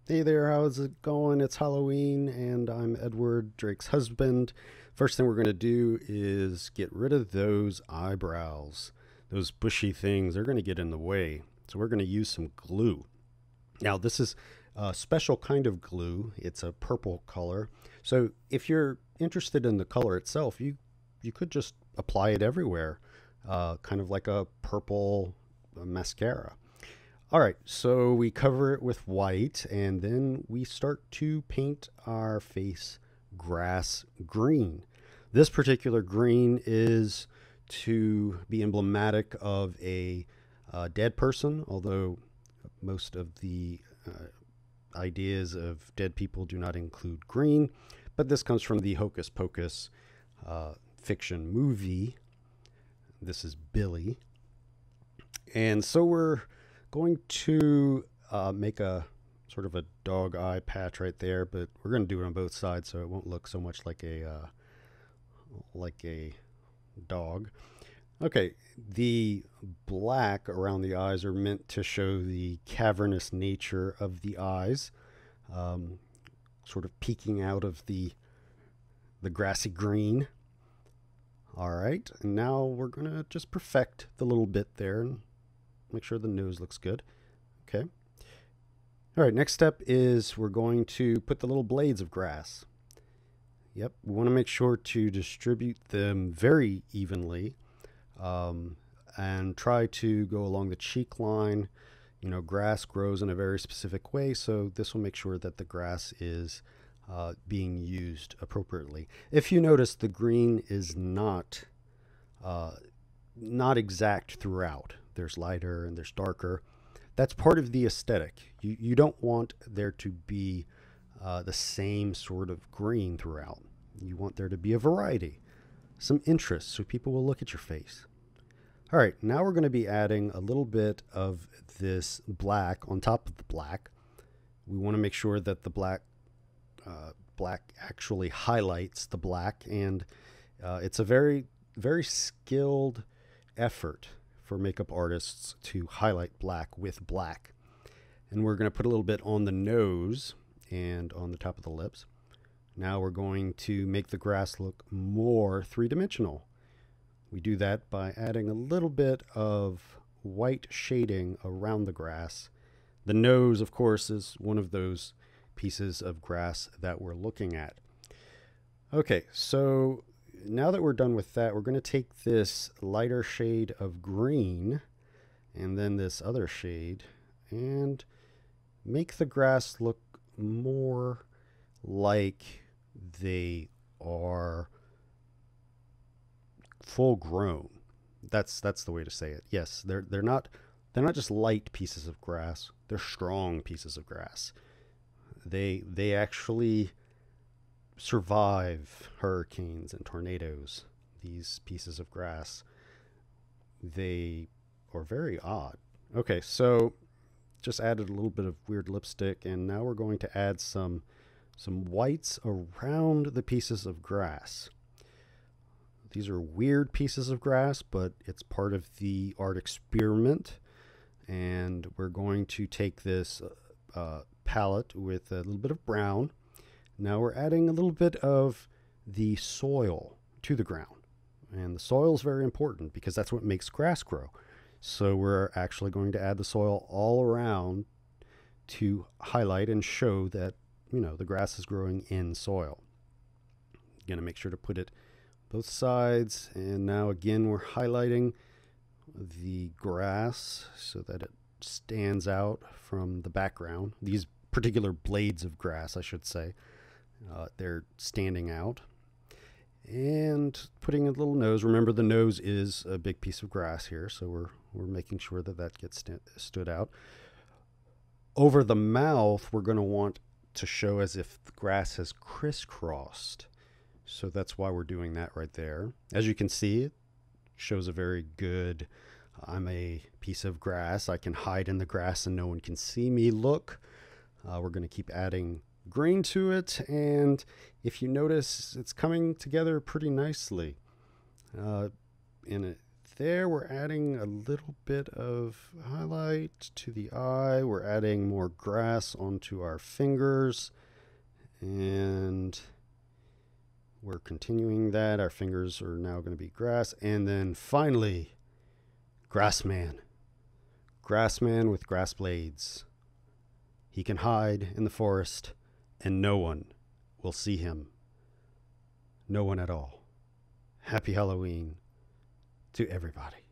Hey there, how's it going? It's Halloween, and I'm Edward, Drake's husband. First thing we're going to do is get rid of those eyebrows. Those bushy things, they're going to get in the way. So we're going to use some glue. Now, this is a special kind of glue. It's a purple color. So if you're interested in the color itself, you could just apply it everywhere, kind of like a purple mascara. All right, so we cover it with white and then we start to paint our face grass green. This particular green is to be emblematic of a dead person, although most of the ideas of dead people do not include green. But this comes from the Hocus Pocus fiction movie. This is Billy. And so we're going to make a sort of a dog eye patch right there, but we're going to do it on both sides so it won't look so much like a dog. Okay, the black around the eyes are meant to show the cavernous nature of the eyes, um, sort of peeking out of the grassy green. All right, and now we're going to just perfect the little bit there and make sure the nose looks good. Okay. All right, next step is we're going to put the little blades of grass. Yep, we want to make sure to distribute them very evenly, and try to go along the cheek line. You know, grass grows in a very specific way, so this will make sure that the grass is being used appropriately. If you notice, the green is uh, not exact throughout. There's lighter and there's darker. That's part of the aesthetic. You don't want there to be the same sort of green throughout. You want there to be a variety, some interest, so people will look at your face. All right, now we're going to be adding a little bit of this black on top of the black. We want to make sure that the black actually highlights the black, and it's a very skilled effort for makeup artists to highlight black with black. And we're going to put a little bit on the nose and on the top of the lips. Now we're going to make the grass look more three-dimensional. We do that by adding a little bit of white shading around the grass. The nose, of course, is one of those pieces of grass that we're looking at. Okay, so now that we're done with that, we're going to take this lighter shade of green and then this other shade and make the grass look more like they are full grown. That's the way to say it. Yes, they're not just light pieces of grass. They're strong pieces of grass. They actually survive hurricanes and tornadoes. These pieces of grass, they are very odd. Okay, so just added a little bit of weird lipstick, and now we're going to add some whites around the pieces of grass. These are weird pieces of grass, but it's part of the art experiment. And we're going to take this palette with a little bit of brown. Now we're adding a little bit of the soil to the ground. And the soil is very important because that's what makes grass grow. So we're actually going to add the soil all around to highlight and show that, you know, the grass is growing in soil. Going to make sure to put it both sides. And now again, we're highlighting the grass so that it stands out from the background. These particular blades of grass, I should say, they're standing out. And putting a little nose. Remember, the nose is a big piece of grass here, so we're making sure that that gets stood out. Over the mouth, we're going to want to show as if the grass has crisscrossed. So that's why we're doing that right there. As you can see, it shows a very good, I'm a piece of grass. I can hide in the grass and no one can see me look. We're going to keep adding green to it. And if you notice, it's coming together pretty nicely in a there, we're adding a little bit of highlight to the eye. We're adding more grass onto our fingers. And we're continuing that. Our fingers are now going to be grass. And then finally, Grassman. Grassman with grass blades. He can hide in the forest, and no one will see him. No one at all. Happy Halloween to everybody.